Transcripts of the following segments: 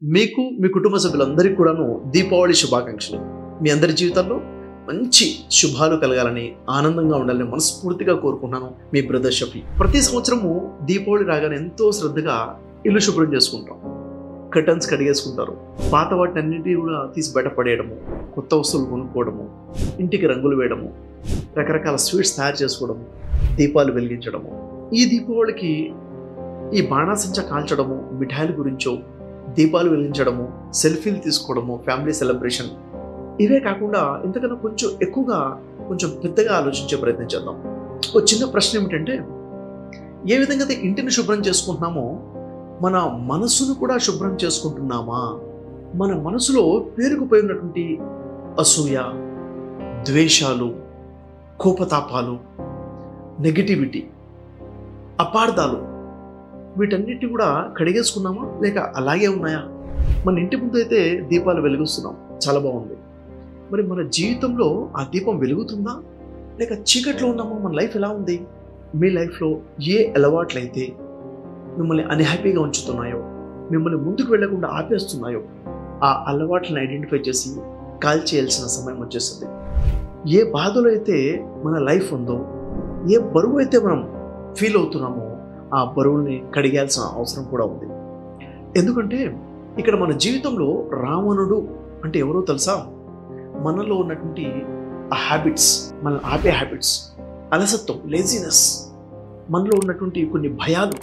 మీకు మీ కుటుంబ సభ్యులందరికీ కూడాను దీపావళి శుభాకాంక్షలు. మీ అందరి జీవితాల్లో మంచి శుభాలు కలగాలని, ఆనందంగా ఉండాలని మనస్ఫూర్తిగా కోరుకుంటున్నాను. మీ బ్రదర్ షఫీ. ప్రతి సంవత్సరము దీపావళి రాగానే ఎంతో శ్రద్ధగా ఇల్లు శుభ్రం చేసుకుంటాం. కర్టన్స్ కడిగేసుకుంటారు. పాత వాటిని అన్నింటినీ కూడా తీసి బయట పడేయడము, కొత్త వస్తువులు కొనుక్కోవడము, ఇంటికి రంగులు వేయడము, రకరకాల స్వీట్స్ తయారు చేసుకోవడము, దీపాలు వెలిగించడము. ఈ దీపావళికి ఈ బాణాసంచా కాల్చడము, మిఠాయిల గురించో, దీపాలు వెలిగించడము, సెల్ఫీలు తీసుకోవడము, ఫ్యామిలీ సెలబ్రేషన్, ఇవే కాకుండా ఇంతకన్నా కొంచెం ఎక్కువగా కొంచెం పెద్దగా ఆలోచించే ప్రయత్నం చేద్దాం. ఒక చిన్న ప్రశ్న ఏమిటంటే, ఏ విధంగా అయితే ఇంటిని శుభ్రం చేసుకుంటున్నామో మన మనసును కూడా శుభ్రం చేసుకుంటున్నామా? మన మనసులో పేరుకుపోయి ఉన్నటువంటి అసూయ, ద్వేషాలు, కోపతాపాలు, నెగిటివిటీ, అపార్థాలు, వీటన్నిటి కూడా కడిగేసుకున్నామా లేక అలాగే ఉన్నాయా? మన ఇంటి ముందు అయితే దీపాలు వెలిగిస్తున్నాం, చాలా బాగుంది. మరి మన జీవితంలో ఆ దీపం వెలుగుతుందా లేక చీకట్లో ఉన్నామా? మన లైఫ్ ఎలా ఉంది? మీ లైఫ్లో ఏ అలవాట్లయితే మిమ్మల్ని అన్హ్యాపీగా ఉంచుతున్నాయో, మిమ్మల్ని ముందుకు వెళ్లకుండా ఆపేస్తున్నాయో, ఆ అలవాట్లను ఐడెంటిఫై చేసి కాల్ చేయాల్సిన సమయం వచ్చేస్తుంది. ఏ బాధలో అయితే మన లైఫ్ ఉందో, ఏ బరువు అయితే మనం ఫీల్ అవుతున్నామో, ఆ బరువుల్ని కడిగాల్సిన అవసరం కూడా ఉంది. ఎందుకంటే ఇక్కడ మన జీవితంలో రావణుడు అంటే ఎవరో తెలుసా? మనలో ఉన్నటువంటి ఆ హ్యాబిట్స్, మన ఆపే హ్యాబిట్స్, అలసత్వం, లేజినెస్, మనలో ఉన్నటువంటి కొన్ని భయాలు,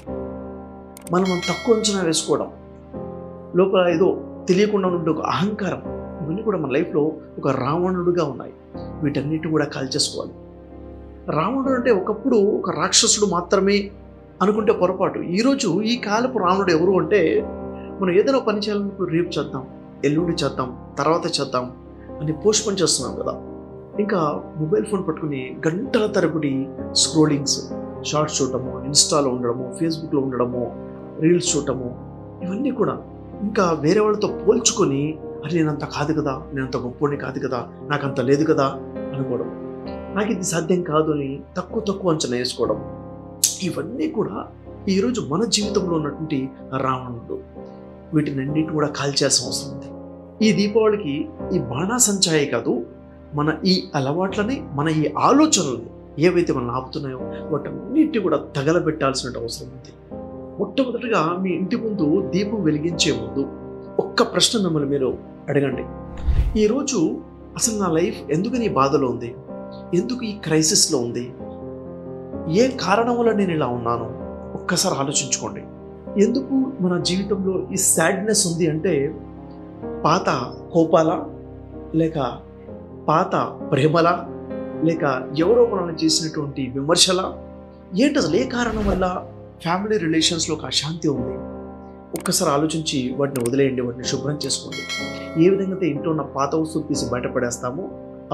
మనం తక్కువ అంచనా వేసుకోవడం, లోపల ఏదో తెలియకుండా ఉండే ఒక అహంకారం, ఇవన్నీ కూడా మన లైఫ్లో ఒక రావణుడుగా ఉన్నాయి. వీటన్నిటి కూడా కాల్చేసుకోవాలి. రావణుడు అంటే ఒకప్పుడు ఒక రాక్షసుడు మాత్రమే అనుకుంటే పొరపాటు. ఈరోజు ఈ కాలపు రావణుడు ఎవరు అంటే, మనం ఏదైనా పని చేయాలన్నప్పుడు రేపు చేద్దాం, ఎల్లుండి చేద్దాం, తర్వాత చేద్దాం అని పోస్ట్పోన్ చేస్తున్నాం కదా. ఇంకా మొబైల్ ఫోన్ పట్టుకుని గంటల తరబడి స్క్రోలింగ్స్, షార్ట్స్ చూడటము, ఇన్స్టాలో ఉండడము, ఫేస్బుక్లో ఉండడము, రీల్స్ చూడటము, ఇవన్నీ కూడా ఇంకా వేరే వాళ్ళతో పోల్చుకొని, అది నేనంత కాదు కదా, నేనంత గొప్పని కాదు కదా, నాకంత లేదు కదా అనుకోవడం, నాకు ఇది సాధ్యం కాదు అని తక్కువ అంచనా వేసుకోవడం, ఇవన్నీ కూడా ఈరోజు మన జీవితంలో ఉన్నటువంటి రావణుడు. వీటినన్నిటి కూడా కాల్చేయాల్సిన అవసరం ఉంది. ఈ దీపావళికి ఈ బాణాసంచాయే కాదు, మన ఈ అలవాట్లని, మన ఈ ఆలోచనలని ఏవైతే మనల్ని ఆపుతున్నాయో వాటన్నిటి కూడా తగలబెట్టాల్సిన అవసరం ఉంది. మొట్టమొదటిగా మీ ఇంటి ముందు దీపం వెలిగించే ముందు ఒక్క ప్రశ్న మిమ్మల్ని మీరు అడగండి. ఈరోజు అసలు నా లైఫ్ ఎందుకు ఈ బాధలో ఉంది? ఎందుకు ఈ క్రైసిస్లో ఉంది? ఏ కారణం వల్ల నేను ఇలా ఉన్నాను? ఒక్కసారి ఆలోచించుకోండి. ఎందుకు మన జీవితంలో ఈ సాడ్నెస్ ఉంది అంటే, పాత కోపాల, లేక పాత ప్రేమల, లేక ఎవరో మనల్ని చేసినటువంటి విమర్శల, ఏంటి అసలు? ఏ కారణం వల్ల ఫ్యామిలీ రిలేషన్స్లో ఒక అశాంతి ఉంది? ఒక్కసారి ఆలోచించి వాటిని వదిలేయండి, వాటిని శుభ్రం చేసుకోండి. ఏ విధంగా అయితే ఇంట్లో ఉన్న పాత వస్తువులు తీసి బయటపడేస్తామో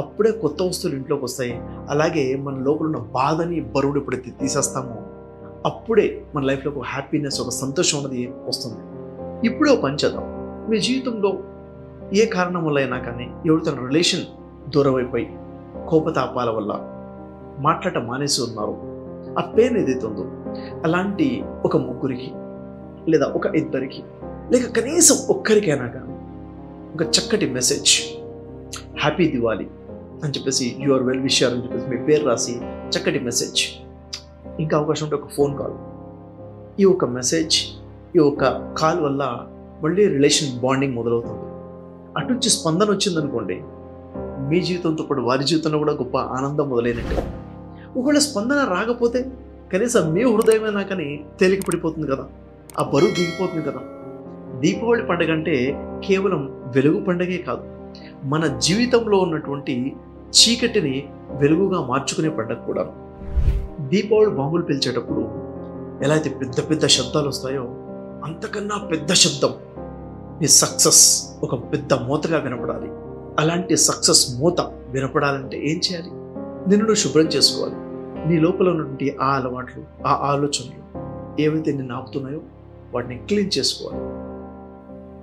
అప్పుడే కొత్త వస్తువులు ఇంట్లోకి వస్తాయి. అలాగే మన లోపల ఉన్న బాధని, బరువుని ఎప్పుడైతే తీసేస్తామో అప్పుడే మన లైఫ్లో ఒక హ్యాపీనెస్, ఒక సంతోషం అనేది వస్తుంది. ఇప్పుడే ఒక పని చేద్దాం. మీ జీవితంలో ఏ కారణం వల్ల అయినా కానీ ఎవరితో రిలేషన్ దూరం అయిపోయి, కోపతాపాల వల్ల మాట్లాడటం మానేసి ఉన్నారు, ఆ పెయిన్ ఏదైతే ఉందో అలాంటి ఒక ముగ్గురికి, లేదా ఒక ఇద్దరికి, లేక కనీసం ఒక్కరికైనా కానీ ఒక చక్కటి మెసేజ్, హ్యాపీ దివాళీ అని చెప్పేసి, యు ఆర్ వెల్ విషర్ అని చెప్పేసి మీ పేరు రాసి చక్కటి మెసేజ్, ఇంకా అవకాశం ఉంటే ఒక ఫోన్ కాల్. ఈ ఒక మెసేజ్, ఈ ఒక కాల్ వల్ల మళ్ళీ రిలేషన్ బాండింగ్ మొదలవుతుంది. అటు నుంచి స్పందన వచ్చిందనుకోండి, మీ జీవితంతో పాటు వారి జీవితంలో కూడా గొప్ప ఆనందం మొదలైనట్టు. ఒకవేళ స్పందన రాకపోతే కనీసం మీ హృదయమైనా కానీ తేలిక పడిపోతుంది కదా, ఆ బరువు దిగిపోతుంది కదా. దీపావళి పండుగ అంటే కేవలం వెలుగు పండుగే కాదు, మన జీవితంలో ఉన్నటువంటి చీకటిని వెలుగుగా మార్చుకునే పండుగ కూడా. దీపావళి బాంబులు పిలిచేటప్పుడు ఎలా అయితే పెద్ద పెద్ద శబ్దాలు వస్తాయో, అంతకన్నా పెద్ద శబ్దం నీ సక్సెస్ ఒక పెద్ద మూతగా వినపడాలి. అలాంటి సక్సెస్ మూత వినపడాలంటే ఏం చేయాలి? నిన్ను నువ్వు శుభ్రం చేసుకోవాలి. నీ లోపల ఉన్నటువంటి ఆ అలవాట్లు, ఆ ఆలోచనలు ఏవైతే నిన్ను ఆపుతున్నాయో వాటిని క్లీన్ చేసుకోవాలి.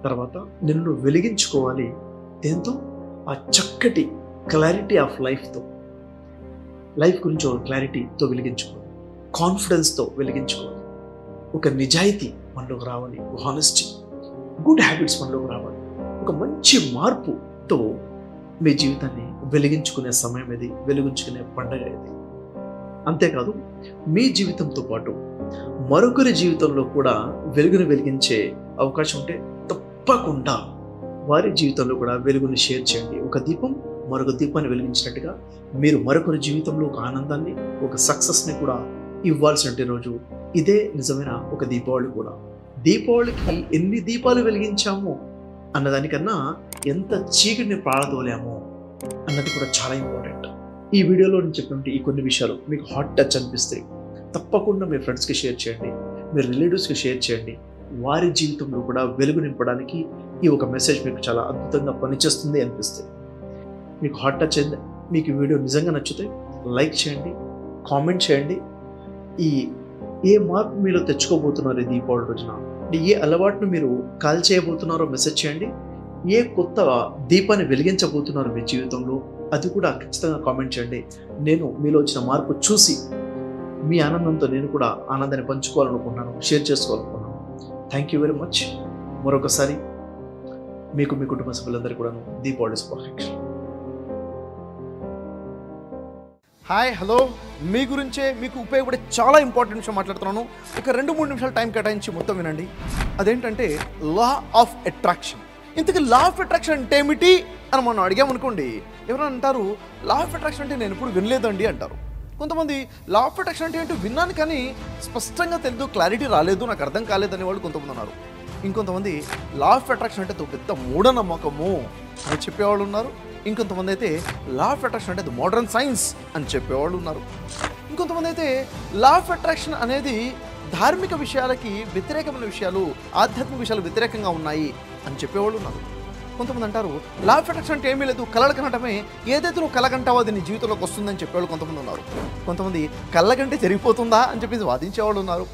తర్వాత నిన్ను నువ్వు వెలిగించుకోవాలి. దేంతో? ఆ చక్కటి క్లారిటీ ఆఫ్ లైఫ్తో, లైఫ్ గురించి ఒక క్లారిటీతో వెలిగించుకోవాలి, కాన్ఫిడెన్స్తో వెలిగించుకోవాలి. ఒక నిజాయితీ మనలోకి రావాలి, హానెస్టీ. గుడ్ హ్యాబిట్స్ మనలోకి రావాలి. ఒక మంచి మార్పుతో మీ జీవితాన్ని వెలిగించుకునే సమయం ఇది, వెలిగించుకునే పండగ ఇది. అంతేకాదు, మీ జీవితంతో పాటు మరొకరి జీవితంలో కూడా వెలుగును వెలిగించే అవకాశం ఉంటే తప్పకుండా వారి జీవితంలో కూడా వెలుగుని షేర్ చేయండి. ఒక దీపం మరొక దీపాన్ని వెలిగించినట్టుగా మీరు మరొకరి జీవితంలో ఒక ఆనందాన్ని, ఒక సక్సెస్ని కూడా ఇవ్వాల్సిన రోజు ఇదే నిజమైన ఒక దీపావళి కూడా. దీపావళికి ఎన్ని దీపాలు వెలిగించాము అన్నదానికన్నా ఎంత చీకటిని ప్రాళదోలాము అన్నది కూడా చాలా ఇంపార్టెంట్. ఈ వీడియోలో నేను చెప్పినట్టు ఈ కొన్ని విషయాలు మీకు హాట్ టచ్ అనిపిస్తే తప్పకుండా మీ ఫ్రెండ్స్కి షేర్ చేయండి, మీ రిలేటివ్స్కి షేర్ చేయండి. వారి జీవితంలో కూడా వెలుగు నింపడానికి ఈ ఒక మెసేజ్ మీకు చాలా అద్భుతంగా పనిచేస్తుంది అనిపిస్తే, మీకు హాట్ టచ్ అయింది, మీకు ఈ వీడియో నిజంగా నచ్చితే లైక్ చేయండి, కామెంట్ చేయండి. ఏ మార్పు మీలో తెచ్చుకోబోతున్నారు ఈ దీపావళి రోజున, ఏ అలవాటును మీరు కాల్ చేయబోతున్నారో మెసేజ్ చేయండి. ఏ కొత్త దీపాన్ని వెలిగించబోతున్నారో మీ జీవితంలో అది కూడా ఖచ్చితంగా కామెంట్ చేయండి. నేను మీలో వచ్చిన మార్పు చూసి మీ ఆనందంతో నేను కూడా ఆనందాన్ని పంచుకోవాలనుకుంటున్నాను, షేర్ చేసుకోవాలనుకుంటున్నాను. Thank you very much. మరొకసారి మీకు, మీ కుటుంబ సభ్యులందరికీ కూడా దీపావళి శుభాకాంక్షలు. Hi, hello. మీ గురించే మీకు ఉపయోగపడే చాలా ఇంపార్టెంట్ విషయం మాట్లాడుతున్నాను. ఒక 2-3 నిమిషాలు టైం కేటాయించి మొత్తం వినండి. అదేంటంటే లా ఆఫ్ అట్రాక్షన్. ఇంతకీ లా ఆఫ్ అట్రాక్షన్ అంటే ఏమిటి అని మనం అడిగామనుకోండి, ఎవరైనా అంటారు లా ఆఫ్ అట్రాక్షన్ అంటే నేను ఎప్పుడు వినలేదండి అంటారు. కొంతమంది లా ఆఫ్ అట్రాక్షన్ అంటే ఏంటో విన్నాను కానీ స్పష్టంగా తెలియదు, క్లారిటీ రాలేదు, నాకు అర్థం కాలేదని వాళ్ళు కొంతమంది ఉన్నారు. ఇంకొంతమంది లా ఆఫ్ అట్రాక్షన్ అంటే పెద్ద మూఢనమ్మకము అని చెప్పేవాళ్ళు ఉన్నారు. ఇంకొంతమంది అయితే లా ఆఫ్ అట్రాక్షన్ అంటే అది మోడర్న్ సైన్స్ అని చెప్పేవాళ్ళు ఉన్నారు. ఇంకొంతమంది అయితే లా ఆఫ్ అట్రాక్షన్ అనేది ధార్మిక విషయాలకి వ్యతిరేకమైన విషయాలు, ఆధ్యాత్మిక విషయాలు వ్యతిరేకంగా ఉన్నాయి అని చెప్పేవాళ్ళు ఉన్నారు. కొంతమంది అంటారు లా ఆఫ్ అట్రాక్షన్ అంటే ఏమీ లేదు, కళలు కనటమే, ఏదైతే నువ్వు కళగంటావో అది నీ జీవితంలోకి వస్తుందని చెప్పేవాళ్ళు కొంతమంది ఉన్నారు. కొంతమంది కళ్ళగంటే జరిగిపోతుందా అని చెప్పేసి వాదించేవాళ్ళు ఉన్నారు.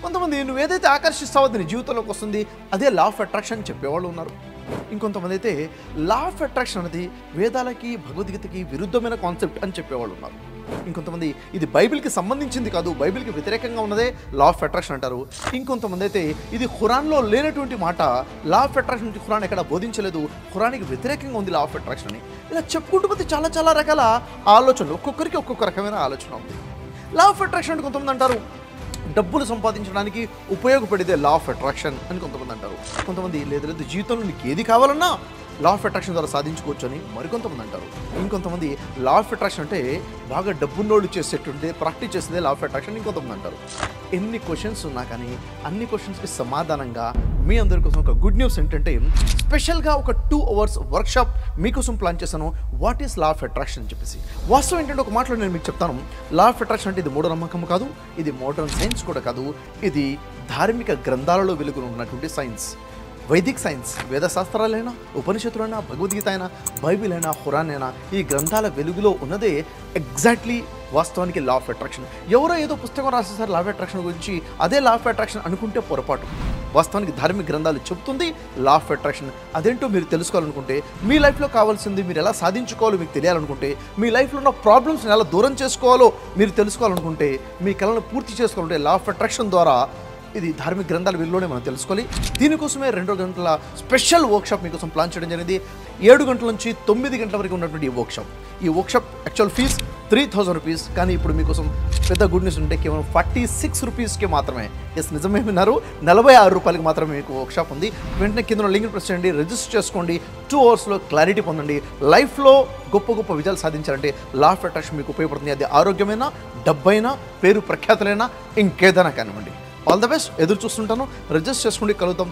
కొంతమంది నువ్వు ఏదైతే ఆకర్షిస్తావో అది నీ జీవితంలోకి వస్తుంది, అదే లా ఆఫ్ అట్రాక్షన్ అని చెప్పేవాళ్ళు ఉన్నారు. ఇంకొంతమంది అయితే లా ఆఫ్ అట్రాక్షన్ అనేది వేదాలకి, భగవద్గీతకి విరుద్ధమైన కాన్సెప్ట్ అని చెప్పేవాళ్ళు ఉన్నారు. ఇంకొంతమంది ఇది బైబిల్కి సంబంధించింది కాదు, బైబిల్కి వ్యతిరేకంగా ఉన్నదే లా ఆఫ్ అట్రాక్షన్ అంటారు. ఇంకొంతమంది అయితే ఇది ఖురాన్లో లేనటువంటి మాట, లా ఆఫ్ అట్రాక్షన్ నుంచి ఖురాన్ ఎక్కడ బోధించలేదు, ఖురానికి వ్యతిరేకంగా ఉంది లా ఆఫ్ అట్రాక్షన్ అని. ఇలా చెప్పుకుంటూ పోతే చాలా చాలా రకాల ఆలోచనలు, ఒక్కొక్కరికి ఒక్కొక్క రకమైన ఆలోచన ఉంది. లా ఆఫ్ అట్రాక్షన్ అంటే కొంతమంది అంటారు డబ్బులు సంపాదించడానికి ఉపయోగపడేదే లా ఆఫ్ అట్రాక్షన్ అని కొంతమంది అంటారు. కొంతమంది లేదు జీవితంలో నీకు ఏది కావాలన్నా లా ఆఫ్ అట్రాక్షన్ ద్వారా సాధించుకోవచ్చు అని మరికొంతమంది అంటారు. ఇంకొంతమంది లా ఆఫ్ అట్రాక్షన్ అంటే బాగా డబ్బున్నోళ్ళు చేసేటుండే ప్రాక్టీస్ చేసేదే లా ఆఫ్ అట్రాక్షన్ ఇంకొంతమంది అంటారు. ఎన్ని క్వశ్చన్స్ ఉన్నా కానీ అన్ని క్వశ్చన్స్కి సమాధానంగా మీ అందరి కోసం ఒక గుడ్ న్యూస్ ఏంటంటే స్పెషల్గా ఒక 2 hours వర్క్షాప్ మీకోసం ప్లాన్ చేశాను. What is law of attraction అని చెప్పేసి. వాస్తవం ఏంటంటే ఒక మాటలో నేను మీకు చెప్తాను. లా ఆఫ్ అట్రాక్షన్ అంటే ఇది మూఢనమ్మకం కాదు, ఇది మోడర్న్ సైన్స్ కూడా కాదు, ఇది ధార్మిక గ్రంథాలలో వెలుగును ఉన్నటువంటి సైన్స్. వైదిక్ సైన్స్, వేదశాస్త్రాలైనా, ఉపనిషత్తులైనా, భగవద్గీత అయినా, బైబిల్ అయినా, ఖురాన్ అయినా, ఈ గ్రంథాల వెలుగులో ఉన్నదే ఎగ్జాక్ట్లీ వాస్తవానికి లా ఆఫ్ అట్రాక్షన్. ఎవరో ఏదో పుస్తకం రాసేసారు లా ఆఫ్ అట్రాక్షన్ గురించి, అదే లా ఆఫ్ అట్రాక్షన్ అనుకుంటే పొరపాటు. వాస్తవానికి ధార్మిక గ్రంథాలు చెప్తుంది లా ఆఫ్ అట్రాక్షన్. అదేంటో మీరు తెలుసుకోవాలనుకుంటే, మీ లైఫ్లో కావాల్సింది మీరు ఎలా సాధించుకోవాలో మీకు తెలియాలనుకుంటే, మీ లైఫ్లో ఉన్న ప్రాబ్లమ్స్ని ఎలా దూరం చేసుకోవాలో మీరు తెలుసుకోవాలనుకుంటే, మీ కళను పూర్తి చేసుకోవాలంటే లా ఆఫ్ అట్రాక్షన్ ద్వారా ఇది ధార్మిక గ్రంథాల వీళ్ళలోనే మనం తెలుసుకోవాలి. దీనికోసమే 2 గంటల స్పెషల్ వర్క్షాప్ మీకోసం ప్లాన్ చేయడం జరిగింది. 7 గంటల నుంచి 9 గంటల వరకు ఉన్నటువంటి ఈ వర్క్షాప్ యాక్చువల్ ఫీజ్ 3000 రూపీస్. కానీ ఇప్పుడు మీకోసం పెద్ద గుడ్ న్యూస్ ఉంటే కేవలం 46 రూపీస్కే మాత్రమే. ఎస్, నిజమే విన్నారు, 46 రూపాయలకి మాత్రమే మీకు వర్క్షాప్ ఉంది. వెంటనే కింద లింక్ ప్రెస్ చేయండి, రిజిస్టర్ చేసుకోండి. 2 hours క్లారిటీ పొందండి. లైఫ్లో గొప్ప గొప్ప విజయాలు సాధించాలంటే లా ఆఫ్ అట్రాక్షన్ మీకు ఉపయోగపడుతుంది. అది ఆరోగ్యమైనా, డబ్బైనా, పేరు ప్రఖ్యాతులైనా, ఇంకేదైనా కానివ్వండి. All the best. ఎదురు చూస్తుంటాను. రిజిస్టర్ చేసుకోండి. కలుద్దాం.